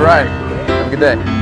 right. Have a good day.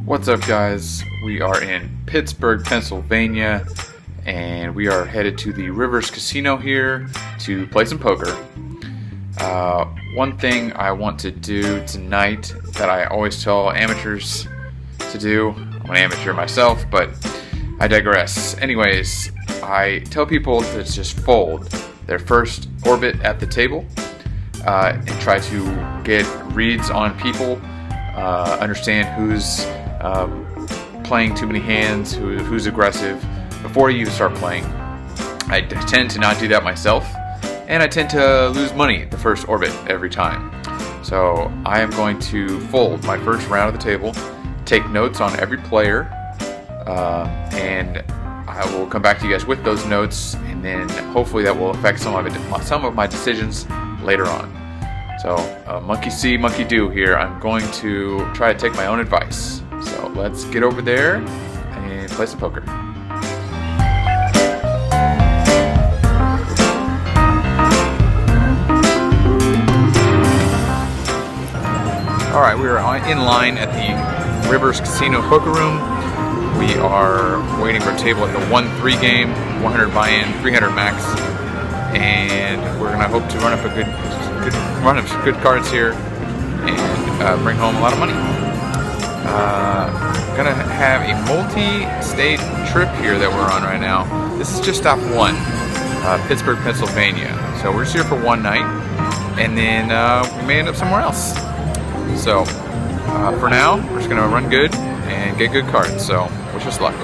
What's up, guys? We are in Pittsburgh, Pennsylvania, and we are headed to the Rivers Casino here to play some poker. One thing I want to do tonight that I always tell amateurs to do, I'm an amateur myself, but I digress. Anyways, I tell people to just fold their first orbit at the table and try to get reads on people, understand who's playing too many hands, who's aggressive before you start playing. I tend to not do that myself, and I tend to lose money the first orbit every time. So I am going to fold my first round of the table, take notes on every player, and I will come back to you guys with those notes, and then hopefully that will affect some of my decisions later on. So monkey see, monkey do here. I'm going to try to take my own advice. So let's get over there and play some poker. Alright, we are in line at the Rivers Casino poker room. We are waiting for a table at the 1-3 game, 100 buy-in, 300 max, and we're going to hope to run up a good run of good cards here and bring home a lot of money. Gonna have a multi-state trip here that we're on right now. This is just stop one, Pittsburgh, Pennsylvania. So we're just here for one night, and then we may end up somewhere else. So for now, we're just gonna run good and get good cards. So wish us luck.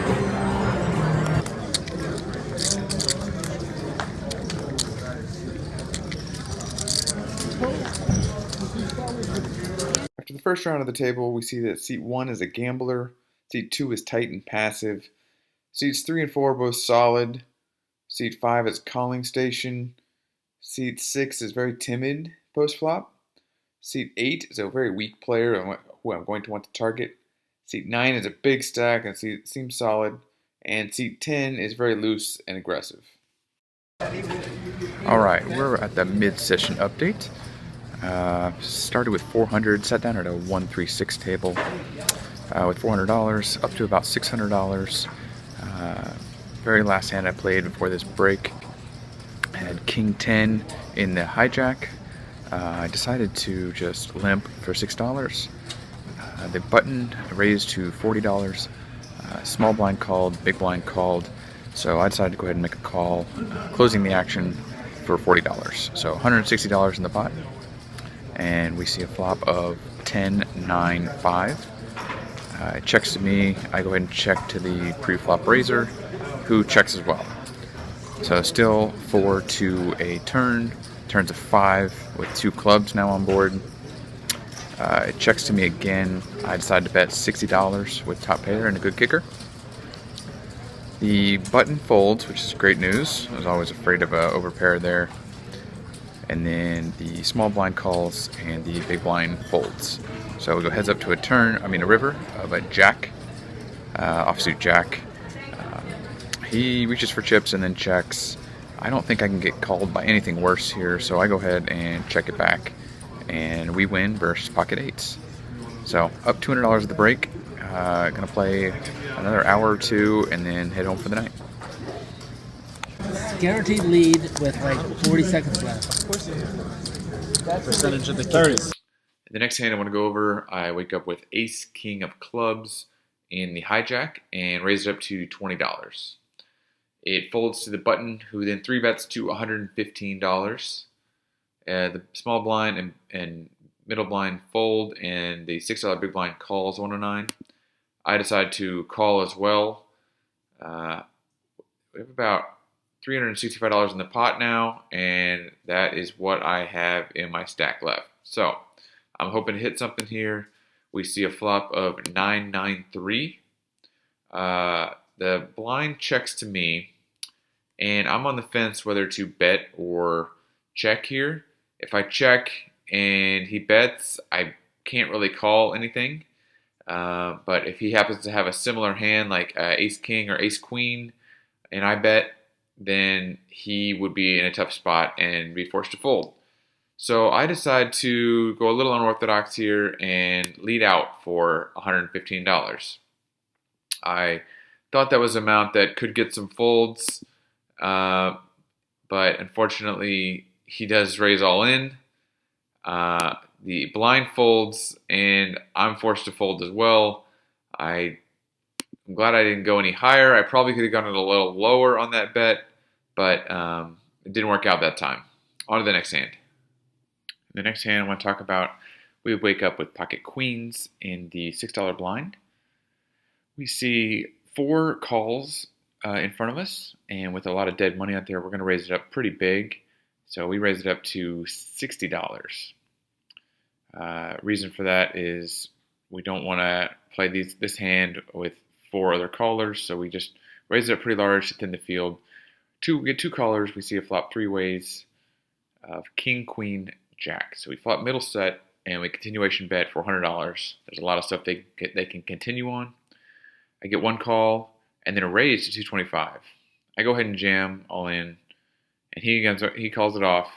After the first round of the table, we see that seat 1 is a gambler, seat 2 is tight and passive, seats 3 and 4 are both solid, seat 5 is calling station, seat 6 is very timid post-flop, seat 8 is a very weak player who I'm going to want to target, seat 9 is a big stack and seems solid, and seat 10 is very loose and aggressive. Alright, we're at the mid-session update. Started with 400, sat down at a 136 table with $400 up to about $600. Very last hand I played before this break had King 10 in the hijack. I decided to just limp for $6. The button raised to $40. Small blind called, big blind called, so I decided to go ahead and make a call, closing the action for $40. So $160 in the pot. And we see a flop of 10-9-5. It checks to me. I go ahead and check to the pre-flop raiser, who checks as well. So still 4 to a turn. Turns a 5 with 2 clubs now on board. It checks to me again. I decide to bet $60 with top pair and a good kicker. The button folds, which is great news. I was always afraid of a overpair there. And then the small blind calls and the big blind folds. So we go heads up to a river of a jack, offsuit jack. He reaches for chips and then checks. I don't think I can get called by anything worse here, so I go ahead and check it back, and we win versus pocket eights. So up $200 at the break. Gonna play another hour or two and then head home for the night. Guaranteed lead with like 40 seconds left. Percentage of the 30. The next hand I want to go over, I wake up with Ace King of Clubs in the hijack and raise it up to $20. It folds to the button, who then 3-bets to $115. The small blind and middle blind fold, and the $6 big blind calls 109. I decide to call as well. We have about $365 in the pot now, and that is what I have in my stack left. So I'm hoping to hit something here. We see a flop of 993. The blind checks to me, and I'm on the fence whether to bet or check here. If I check and he bets, I can't really call anything. But if he happens to have a similar hand like Ace King or Ace Queen, and I bet, then he would be in a tough spot and be forced to fold. So I decide to go a little unorthodox here and lead out for $115. I thought that was an amount that could get some folds, but unfortunately he does raise all in. The blind folds, and I'm forced to fold as well. I'm glad I didn't go any higher. I probably could have gone a little lower on that bet, but it didn't work out that time. On to the next hand. The next hand I want to talk about, we wake up with pocket queens in the $6 blind. We see 4 calls in front of us, and with a lot of dead money out there, we're going to raise it up pretty big. So we raise it up to $60. Reason for that is we don't want to play this hand with 4 other callers, so we just raise it up pretty large to thin the field. We get 2 callers. We see a flop 3 ways of King, Queen, Jack. So we flop middle set, and we continuation bet for $100. There's a lot of stuff they can continue on. I get 1 call, and then a raise to $225. I go ahead and jam all in, and he calls it off.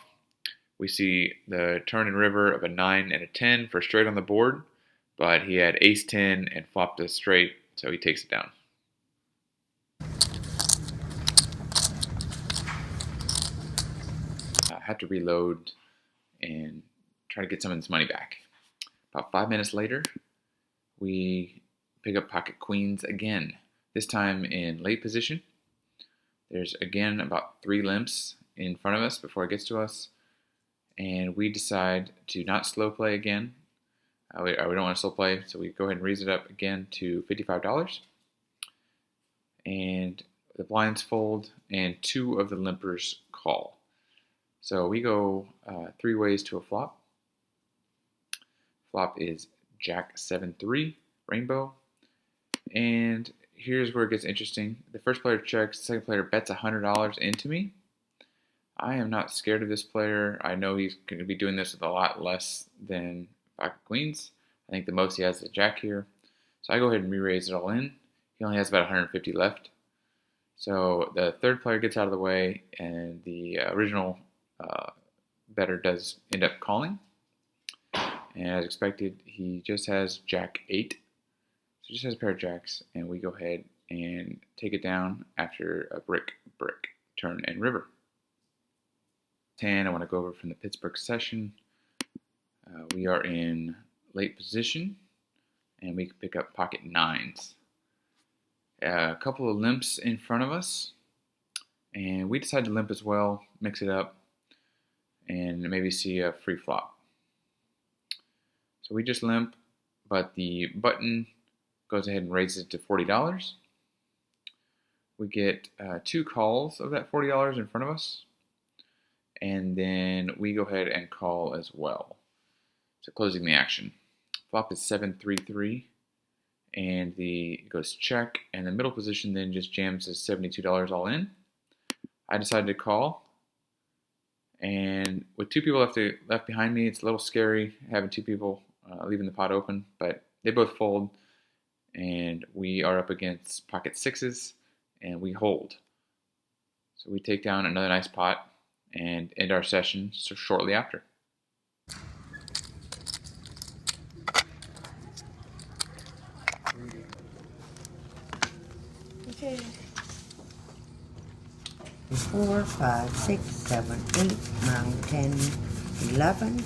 We see the turn and river of a 9 and a 10 for straight on the board, but he had ace 10 and flopped a straight, so he takes it down. I had to reload and try to get some of this money back. About 5 minutes later, we pick up pocket queens again, this time in late position. There's again about 3 limps in front of us before it gets to us, and we decide to not slow play again. We don't want to slow play, so we go ahead and raise it up again to $55. And the blinds fold, and 2 of the limpers call. So we go 3 ways to a flop. Flop is Jack 7-3, rainbow. And here's where it gets interesting. The first player checks, the second player bets $100 into me. I am not scared of this player. I know he's going to be doing this with a lot less than pocket queens. I think the most he has is a jack here. So I go ahead and re-raise it all in. He only has about 150 left. So the third player gets out of the way, and the original bettor does end up calling. And as expected, he just has Jack 8. So he just has a pair of jacks, and we go ahead and take it down after a brick, turn, and river. 10, I want to go over from the Pittsburgh session. We are in late position, and we can pick up pocket 9s. A couple of limps in front of us, and we decide to limp as well, mix it up, and maybe see a free flop. So we just limp, but the button goes ahead and raises it to $40. We get 2 calls of that $40 in front of us, and then we go ahead and call as well. So closing the action. Flop is 7-3-3, and it goes check, and the middle position then just jams as $72 all in. I decided to call, and with 2 people left behind me, it's a little scary having 2 people leaving the pot open, but they both fold, and we are up against pocket 6s, and we hold. So we take down another nice pot and end our session shortly after. Okay. 4, 5, 6, 7, 8, 9, 10, 11,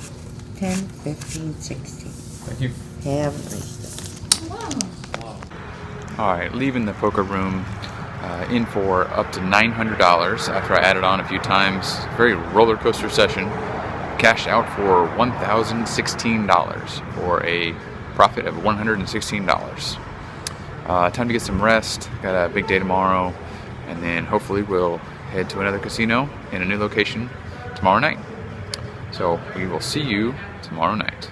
10, 15, 16. Thank you. Have a nice day. Alright, leaving the poker room in for up to $900 after I added on a few times. Very roller coaster session. Cashed out for $1,016 for a profit of $116. Time to get some rest. Got a big day tomorrow, and then hopefully we'll head to another casino in a new location tomorrow night. So we will see you tomorrow night.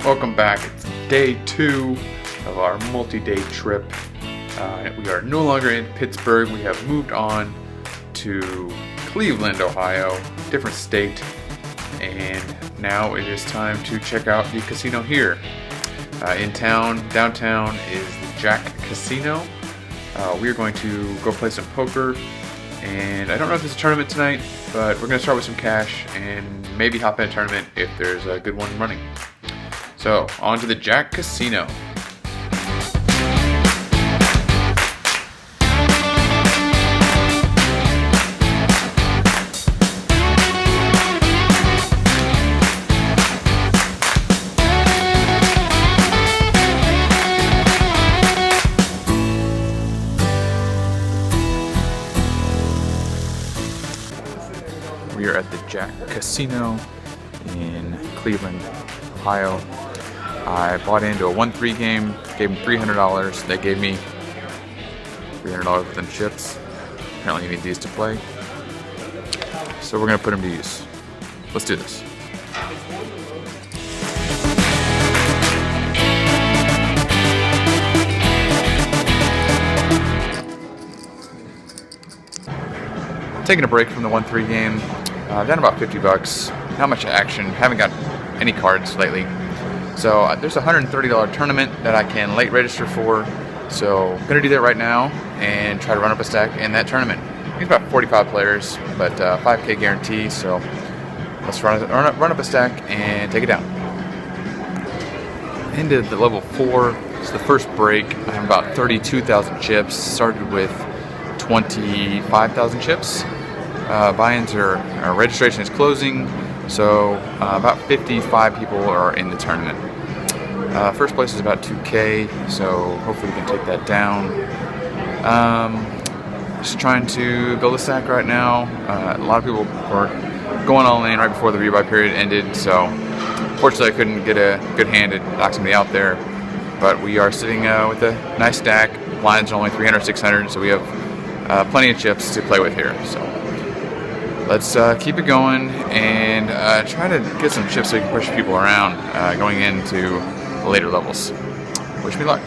Welcome back. It's day 2 of our multi-day trip. We are no longer in Pittsburgh. We have moved on to Cleveland, Ohio, different state, and now it is time to check out the casino here. In town, downtown, is the Jack Casino. We are going to go play some poker, and I don't know if there's a tournament tonight, but we're going to start with some cash and maybe hop in a tournament if there's a good one running. So, on to the Jack Casino. We are at the Jack Casino in Cleveland, Ohio. I bought into a 1-3 game, gave them $300. They gave me $300 worth of chips. Apparently you need these to play. So we're going to put them to use. Let's do this. Taking a break from the 1-3 game. Down about $50. Not much action. Haven't got any cards lately. So there's a $130 tournament that I can late register for. So I'm gonna do that right now and try to run up a stack in that tournament. It's about 45 players, but 5K guarantee. So let's run up a stack and take it down. Into the level 4. It's the first break. I have about 32,000 chips. Started with 25,000 chips. Buy-ins our registration is closing. So about 55 people are in the tournament. First place is about 2K, so hopefully we can take that down. Just trying to build a stack right now. A lot of people were going all in right before the rebuy period ended, so fortunately I couldn't get a good hand at knocking somebody out there. But we are sitting with a nice stack. Blinds are only 300, 600, so we have plenty of chips to play with here. So let's keep it going and try to get some chips so we can push people around going into the later levels. Wish me luck.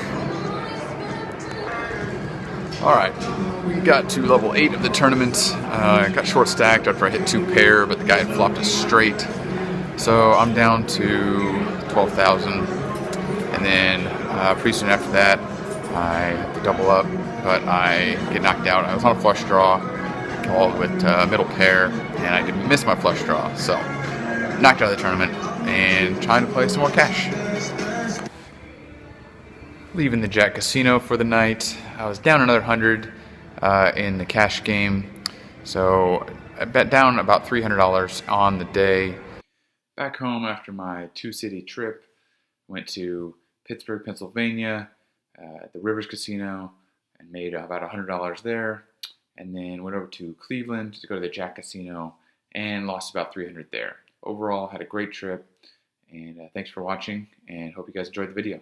Alright, we got to level 8 of the tournament. Got short stacked after I hit 2 pair, but the guy had flopped a straight. So I'm down to 12,000. And then pretty soon after that, I have to double up, but I get knocked out. I was on a flush draw, called with middle pair, and I did miss my flush draw. So knocked out of the tournament and trying to play some more cash. Leaving the Jack Casino for the night. I was down another 100 in the cash game, so I bet down about $300 on the day. Back home after my 2-city trip, went to Pittsburgh, Pennsylvania, at the Rivers Casino, and made about $100 there. And then went over to Cleveland to go to the Jack Casino and lost about $300 there. Overall, had a great trip, and thanks for watching, and hope you guys enjoyed the video.